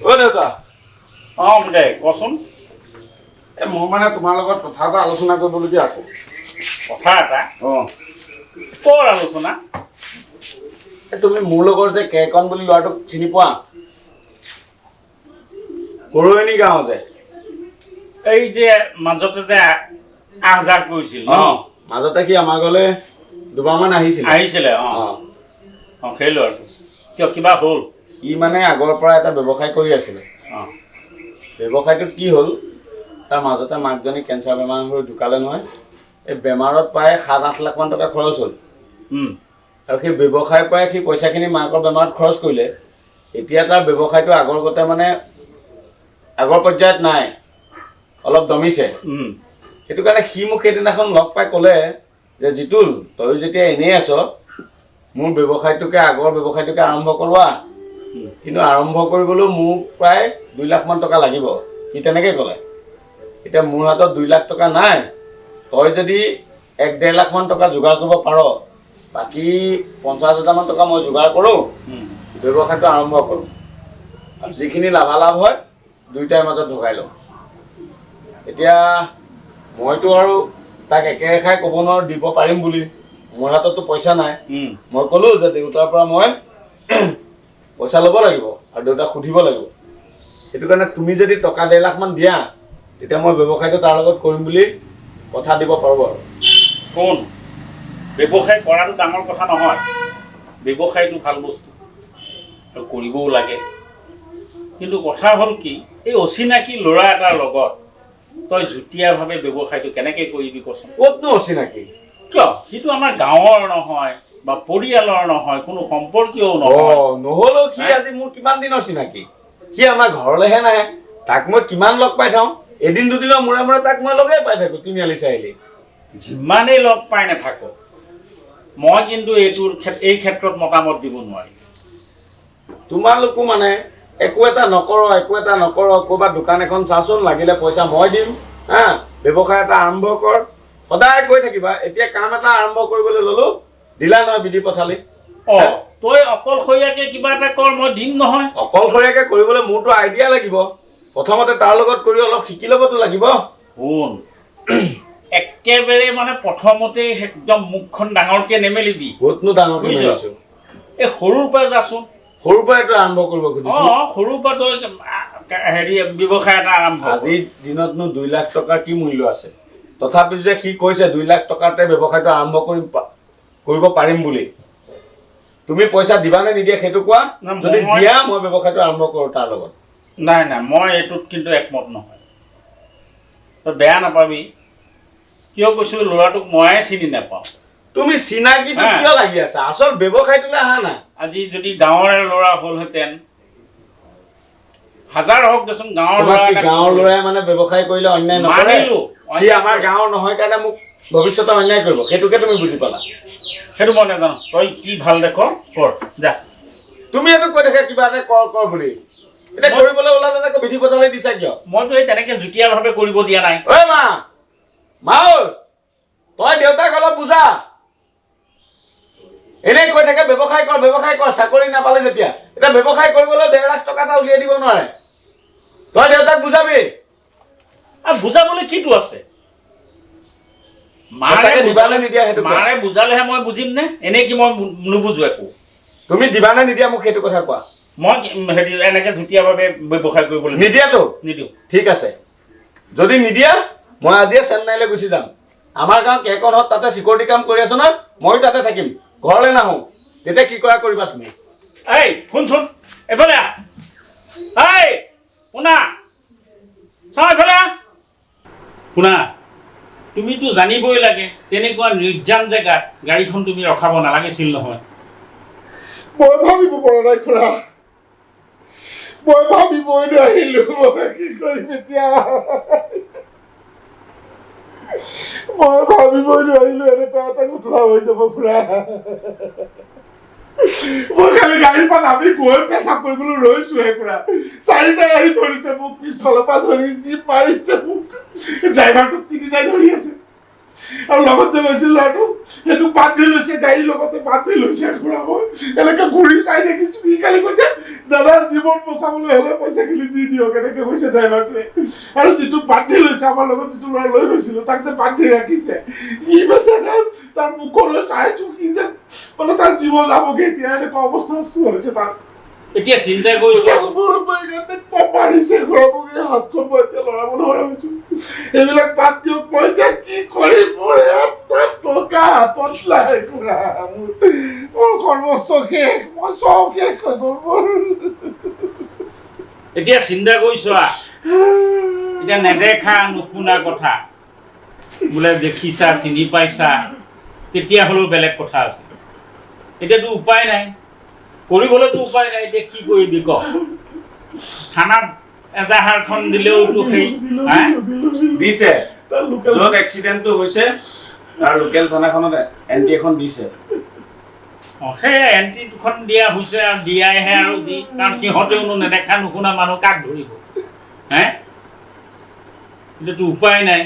অ দেউতা বুজাই কচোন। মোৰ মানে তোমাৰ লগত কথা এটা আলোচনা কৰিবলগীয়া আছে। কথা এটা? অঁ কৰ আলোচনা? তুমি মোৰ লগৰ যে কেকন বুলি ল'ৰাটোক চিনি পোৱা? কৰৈনী গাঁও যে এই যে মাজতে যে আহজাৰ কৰিছিল ন? মাজতে সি আমাৰ ঘৰলৈ দুবাৰমান আহিছিলে। সেই ল'ৰাটো কিয় কিবা হ'ল? সি মানে আগৰ পৰা এটা ব্যৱসায় কৰি আছিলে। ব্যৱসায়টোত কি হ'ল, তাৰ মাজতে মাকজনী কেঞ্চাৰ বেমাৰ হৈ ঢুকালে নহয়। এই বেমাৰত প্ৰায় 7-8 লাখমান টকা খৰচ হ'ল। আৰু সেই ব্যৱসায়ৰ পৰাই সি পইচাখিনি মাকৰ বেমাৰত খৰচ কৰিলে। এতিয়া তাৰ ব্যৱসায়টো আগৰ গতে মানে আগৰ পৰ্যায়ত নাই, অলপ দমিছে। সেইটো কাৰণে সি মোক সেইদিনাখন লগ পাই ক'লে যে জিতুল, তই যেতিয়া এনেই আছ, মোৰ ব্যৱসায়টোকে আগৰ ব্যৱসায়টোকে আৰম্ভ কৰোৱা। কিন্তু আৰম্ভ কৰিবলৈও মোক প্ৰায় 2 লাখমান টকা লাগিব, সি তেনেকৈ ক'লে। এতিয়া মোৰ হাতত 2 লাখ টকা নাই। তই যদি 1-1.5 লাখমান টকা যোগাৰ কৰিব পাৰ, বাকী 50,000মান টকা মই যোগাৰ কৰোঁ, ব্যৱসায়টো আৰম্ভ কৰোঁ। আৰু যিখিনি লাভালাভ হয় দুয়োটাৰ মাজত ভগাই লওঁ। এতিয়া মইতো আৰু তাক একেৰেখাই ক'ব নোৱাৰোঁ দিব পাৰিম বুলি, মোৰ হাতততো পইচা নাই। মই ক'লোঁ যে দেউতাৰ পৰা মই পইচা ল'ব লাগিব আৰু দেউতাক সুধিব লাগিব। সেইটো কাৰণে তুমি যদি টকা 1.5 লাখমান দিয়া, তেতিয়া মই ব্যৱসায়টো তাৰ লগত কৰিম বুলি কথা দিব পাৰোঁ। আৰু কোন ব্যৱসায় কৰাটো ডাঙৰ কথা নহয়। ব্যৱসায়টো ভাল বস্তু আৰু কৰিবও লাগে। কিন্তু কথা হ'ল কি, এই অচিনাকি ল'ৰা এটাৰ লগত তই যুটীয়াভাৱে ব্যৱসায়টো কেনেকৈ কৰিবি কচোন? ক'তনো অচিনাকি? কিয়? সিটো আমাৰ গাঁৱৰ নহয় বা পৰিয়ালৰ নহয়, কোনো সম্পৰ্কীয়ও নহয়। নহ'লেও সি আজি মোৰ কিমান দিনৰ চিনাকি। সি আমাৰ ঘৰলৈহে নাহে। তাক মই কিমান লগ পাই থাওঁ, এদিন দুদিনৰ মূৰে মূৰে তাক মই লগেই পাই থাকোঁ তিনিআলি চাৰিআলি। যিমানেই লগ পাই নাথাকক, মই কিন্তু এই ক্ষেত্ৰত মতামত দিব নোৱাৰিম। তোমালোকো মানে একো এটা নকৰ, ক'ৰবাত দোকান এখন চাচোন, লাগিলে পইচা মই দিম, ব্যৱসায় এটা আৰম্ভ কৰ, সদায় কৈ থাকিবা। এতিয়া কাম এটা আৰম্ভ কৰিবলৈ ল'লোঁ, দিলা নহয় বিধি পথালি। তই অকলশৰীয়াকৈ কিবা এটা কৰ, মই দিম নহয়। অকলশৰীয়াকৈ কৰিবলৈ মোৰতো আইডিয়া লাগিব। প্ৰথমতে তাৰ লগত কৰি অলপ শিকি ল'বতো লাগিব। শুন, একেবাৰে মানে প্ৰথমতেই একদম মুখখন ডাঙৰকৈ নেমেলিবি। ক'তনো ডাঙৰকৈ মেলিছোঁ? এই সৰুৰ পৰা যাচোন। সৰুৰ পৰাইতো আৰম্ভ কৰিব খুজিছোঁ। সৰুৰ পৰা তই ব্যৱসায় এটা আৰম্ভ। আজিৰ দিনতনো 2 লাখ টকাৰ কি মূল্য আছে? তথাপি যে সি কৈছে 2 লাখ টকাতে ব্যৱসায়টো আৰম্ভ কৰিব পাৰিম বুলি। তুমি পইচা দিবা নে নিদিয়া সেইটো কোৱা। যদি দিয়া, মই ব্যৱসায়টো আৰম্ভ কৰোঁ তাৰ লগত। নাই, মই এইটোত কিন্তু একমত নহয়। তই বেয়া নাপাবি। কিয় কৈছোঁ, ল'ৰাটোক ময়ে চিনি নাপাওঁ। তুমি চিনাকিটো কিয় লাগি আছা? আচল ব্যৱসায়টোলৈ আহা না। আজি যদি গাঁৱৰে ল'ৰা হ'লহেঁতেন, হাজাৰ হওক দেচোন, গাঁৱৰ ল'ৰাই মানে ব্যৱসায় কৰিলে অন্যায় নকৰে। সি আমাৰ গাঁৱৰ নহয় কাৰণে মোক ভৱিষ্যতে অন্যায় কৰিব, সেইটোকে তুমি বুজি পালা? সেইটো মই নাজানো। তই কি ভাল দেখ কৰ, যা। তুমি এইটো কৈ থাকে কিবা এটা কৰ বুলি। এতিয়া কৰিবলৈ ওলালে আকৌ বিধি পথালি দিছা কিয়? মইতো এই তেনেকে যুটীয়াভাৱে কৰিব দিয়া নাই। ঐ মা, তই দেউতাক অলপ বুজা। এনেই কৈ থাকে ব্যৱসায় কৰ, চাকৰি নাপালে যেতিয়া। এতিয়া ব্যৱসায় কৰিবলৈ 1.5 লাখ টকা এটা উলিয়াই দিব নোৱাৰে। তই দেউতাক বুজাবি। বুজাবলৈ কিটো আছে? মাৰে বুজালেহে মই বুজিম নে? এনেই কি মই নুবুজো একো? তুমি দিবা নে নিদিয়া মোক সেইটো কথা কোৱা। মই এনেকে যুটীয়াভাৱে ব্যৱসায় কৰিবলৈ নিদিয়াতো? নিদিওঁ। ঠিক আছে, যদি নিদিয়া মই আজিয়ে চেন্নাইলৈ গুচি যাম। আমাৰ গাঁৱত কেকনত তাতে চিকিউৰিটি কাম কৰি আছো না, ময়ো তাতে থাকিম। ঘৰলৈ নাহোঁ। তেতিয়া কি কৰিবা তুমি? এই শুনচোন, এইফালে শুনা, শুনা, তুমিতো জানিবই লাগে তেনেকুৱা নিৰ্জন জেগাত গাড়ীখন তুমি ৰখাব নালাগিছিল নহয়। মই ভাবিব পৰা নাই খুৰা, মই ভাবিবই নোৱাৰিলো। মই কি কৰিম এতিয়া? মই ভাবিবই নোৱাৰিলো এনেকুৱা এটা ঘটনা হৈ যাব খুৰা। মই খালি গাড়ীৰ পৰা নামি গৈ পেচাব কৰিবলৈ ৰৈছোহে খুৰা। 4টাই আহি ধৰিছে মোক, পিছফালৰ পৰা ধৰি যি মাৰিছে মোক। ড্ৰাইভাৰটোক 3টাই ধৰি আছে। আৰু লগত যে গৈছিল ল'ৰাটো সেইটো বান্ধি লৈছে, গাড়ীৰ লগতে বান্ধি লৈছে খুৰা। মই এনেকে ঘূৰি চাই দেখিছো। সি কালি কৈছে দাদা জীৱন বচাবলৈ হ'লে পইচাখিনি দি দিয়ক, এনেকে কৈছে ড্ৰাইভাৰটোৱে। আৰু যিটো বান্ধি লৈছে, আমাৰ লগত যিটো ল'ৰা লৈ গৈছিলো তাক যে বান্ধি ৰাখিছে, ই বেচেৰা তাৰ মুখলৈ চাইছো সি যে মানে তাৰ জীৱ যাবগে এতিয়া, এনেকুৱা অৱস্থা হৈছে তাৰ। এতিয়া চিন্তা কৰিছো পাৰিছে ঘৰমুখে হাতখন মই এতিয়া লৰাব নোৱাৰা হৈছো। এইবিলাক বাদ দিয়ক, মই এতিয়া কি কৰিম? মোৰ এটা টকা হাতত নাই খুৰা। মোৰ সৰ্বস্ব শেষ, মই চব শেষ হৈ গ'ল মোৰ। এতিয়া চিন্তা কৰিছো এতিয়া নেদেখা নুশুনা কথা বোলে দেখিছা চিনি পাইছা তেতিয়া হ'লেও বেলেগ কথা আছে। এতিয়াতো উপায় নাই, কৰিবলৈতো উপায় নাই। এতিয়া কি কৰিবি ক? থানাত এজাহাৰখন দিলেওতো সেই দিছে, য'ত এক্সিডেণ্টটো হৈছে তাৰ লোকেল থানাখনত এণ্ট্ৰি এখন দিছে। সেই এণ্ট্ৰি দুখন দিয়া হৈছে আৰু দিয়াইহে আৰু যি, কাৰণ সিহঁতেওনো নেদেখা নুশুনা মানুহ কাক ধৰিব? এতিয়াতো উপায় নাই।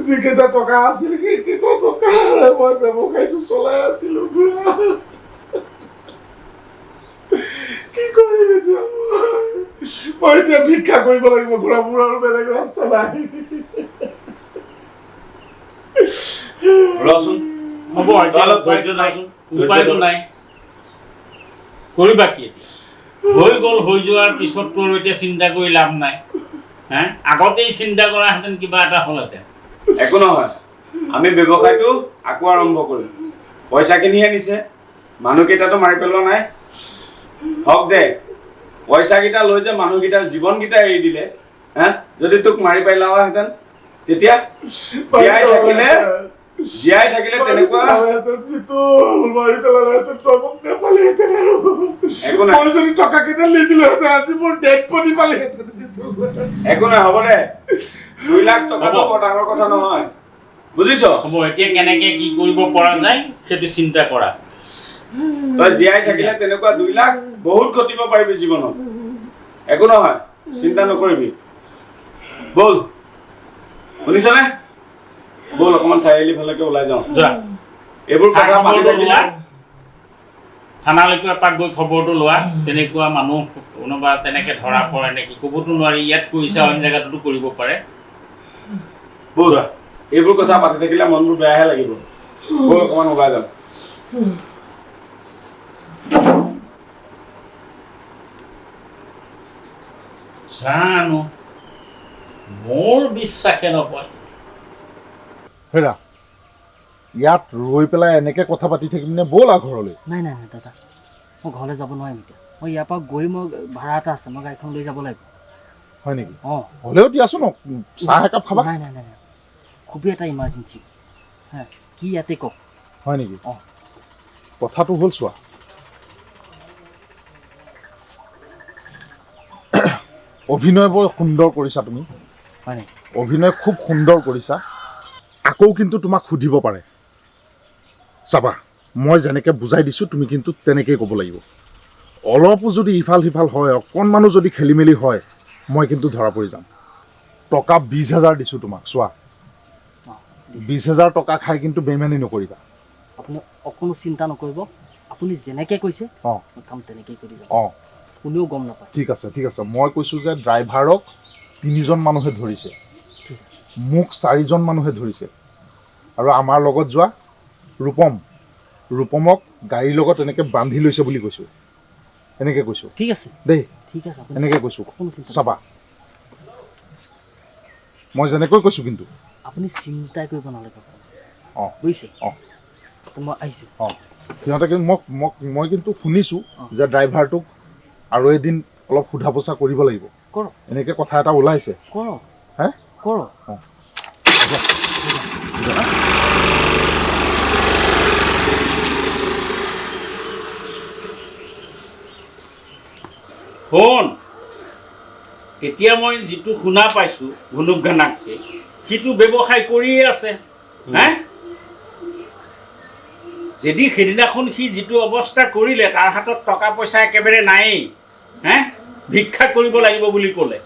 যিকেইটা টকা আছিল সেইকেইটা টকাৰে মই ব্যৱসায়টো চলাই আছিলো খুৰা। কি কৰিম এতিয়া? মই এতিয়া ভিক্ষা কৰিব লাগিব খুৰা, মোৰ আৰু বেলেগ ৰাস্তা নাই। ৰচোন, হ'ব এতিয়া অলপ ধৈৰ্য ধৰচোন, উপায়তো নাই। কৰিবা কি? হৈ গ'ল, হৈ যোৱাৰ পিছততো আৰু এতিয়া চিন্তা কৰি লাভ নাই। আগতেই চিন্তা কৰাহেঁতেন কিবা এটা হ'লহেঁতেন। একো নহয়, আমি ব্যৱসায়টো আকৌ আৰম্ভ কৰিম। পইচাখিনিহে নিছে, মানুহকেইটাতো মাৰি পেলোৱা নাই। হওক দে, পইচাকেইটা লৈ যে মানুহকেইটাৰ জীৱনকেইটা এৰি দিলে, যদি তোক মাৰি পেলোৱাহেঁতেন তেতিয়া জীয়াই থাকিলে তেনেকুৱা মই যদি টকা কেইটা নিদিলোহেঁতেন আজি মোৰ ডেড বডি পালেহেঁতেন। একো নাই, হ'ব দে। 2 লাখ টকাটো বৰ ডাঙৰ কথা নহয়, বুজিছ? হ'ব, এতিয়া কেনেকে কি কৰিব পৰা যায় সেইটো চিন্তা কৰা। তই জীয়াই থাকিলে তেনেকুৱা 2 লাখ বহুত ঘটিব পাৰিবি জীৱনত। একো নহয়, চিন্তা নকৰিবি। ব'ল, শুনিছনে? ব'ল অকণমান চাৰিআলি ফালেকে ওলাই যাওঁ। যোৱা, এইবোৰ কথা পাতি থাকিলে থানালৈকে এপাক গৈ খবৰটো লোৱা। তেনেকুৱা মানুহ কোনোবা তেনেকে ধৰা পৰে নেকি ক'বতো নোৱাৰি। ইয়াত কৰিছে, অইন জেগাতো কৰিব পাৰে। ব'ল, এইবোৰ কথা পাতি থাকিলে মনবোৰ বেয়াহে লাগিব। ব'ল অকণমান ওলাই যাওঁ। জানো, মোৰ বিশ্বাসে নকয়। হেৰা, ইয়াত ৰৈ পেলাই এনেকে কথা পাতি থাকিম নে? ব'লা ঘৰলৈ। নাই নাই নাই দাদা, মই ঘৰলৈ যাব নোৱাৰিম এতিয়া। মই ইয়াৰ পৰা গৈ মই ভাড়া এটা আছে, মই গাড়ীখন লৈ যাব লাগিব। হয় নেকি? অঁ, হ'লেও দিয়াচোন, চাহ একাপ খাবা। নাই নাই নাই নাই, খুবেই এটা ইমাৰ্জেঞ্চি। কি ইয়াতে কওক। হয় নেকি? অঁ, কথাটো হ'ল চোৱা, অভিনয় বৰ সুন্দৰ কৰিছা তুমি। হয় নেকি? অভিনয় খুব সুন্দৰ কৰিছা। আকৌ কিন্তু তোমাক সুধিব পাৰে। চাবা, মই যেনেকৈ বুজাই দিছোঁ তুমি কিন্তু তেনেকেই ক'ব লাগিব। অলপো যদি ইফাল সিফাল হয়, অকণমানো যদি খেলি মেলি হয়, মই কিন্তু ধৰা পৰি যাম। টকা 20,000 দিছোঁ তোমাক, চোৱা। 20,000 টকা খাই কিন্তু বেইমানি নকৰিবা। আপুনি অকণো চিন্তা নকৰিব। আপুনি যেনেকৈ কৈছে অঁ, মই কাম তেনেকেই কৰি যাম। অঁ, কোনেও গম নাপায়। ঠিক আছে, ঠিক আছে। মই কৈছোঁ যে ড্ৰাইভাৰক 3জন মানুহে ধৰিছে, ঠিক আছে। মোক 4জন মানুহে ধৰিছে। আৰু আমাৰ লগত যোৱা ৰূপমক গাড়ীৰ লগত এনেকৈ বান্ধি লৈছে বুলি কৈছোঁ। এনেকৈ কৈছোঁ ঠিক আছে দেই, ঠিক আছে। এনেকৈ কৈছোঁ। অকণো চিন্তা চাবা, মই যেনেকৈ কৈছোঁ কিন্তু। আপুনি চিন্তাই কৰিব নালাগে। অঁ, বুজিছে? অঁ, মই আহিছোঁ। অঁ, সিহঁতে কিন্তু মই কিন্তু শুনিছোঁ অঁ, যে ড্ৰাইভাৰটোক আৰু এদিন অলপ সোধা পোছা কৰিব লাগিব। কৰক এনেকৈ কথা এটা ওলাইছে। কৰক হে, কৰক। অঁ, শুন, এতিয়া মই যিটো শুনা পাইছোঁ ঘুনুক ঘানাককৈ, সিটো ব্যৱসায় কৰিয়ে আছে। যদি সেইদিনাখন সি যিটো অৱস্থা কৰিলে, তাৰ হাতত টকা পইচা একেবাৰে নায়েই, ভিক্ষা কৰিব লাগিব বুলি ক'লে,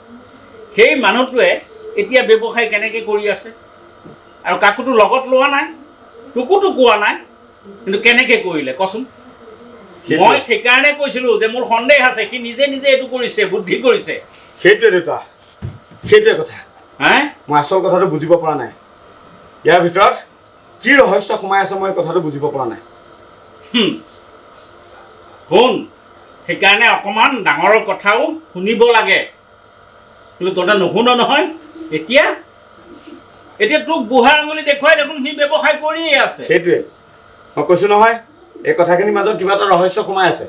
সেই মানুহটোৱে এতিয়া ব্যৱসায় কেনেকৈ কৰি আছে? আৰু কাকোতো লগত লোৱা নাই, তোকোতো কোৱা নাই, কিন্তু কেনেকৈ কৰিলে কচোন? মই সেইকাৰণে কৈছিলোঁ যে মোৰ সন্দেহ আছে, সি নিজে নিজে এইটো কৰিছে, বুদ্ধি কৰিছে। সেইটোৱে দেউতা, সেইটোৱে কথা। হে মই আচল কথাটো বুজিব পৰা নাই। ইয়াৰ ভিতৰত কি ৰহস্য সোমাই আছে মই এই কথাটো বুজিব পৰা নাই। শুন, সেইকাৰণে অকণমান ডাঙৰৰ কথাও শুনিব লাগে, কিন্তু তহঁতে নুশুন নহয়। এতিয়া তোক বুঢ়া আঙুলি দেখুৱাই দেখোন সি ব্যৱসায় কৰিয়ে আছে। সেইটোৱে মই কৈছোঁ নহয়, এই কথাখিনিৰ মাজত কিবা এটা ৰহস্য সোমাই আছে।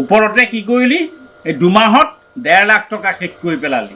ওপৰতে কি কৰিলি, এই 2 মাহত 1.5 লাখ টকা শেষ কৰি পেলালি।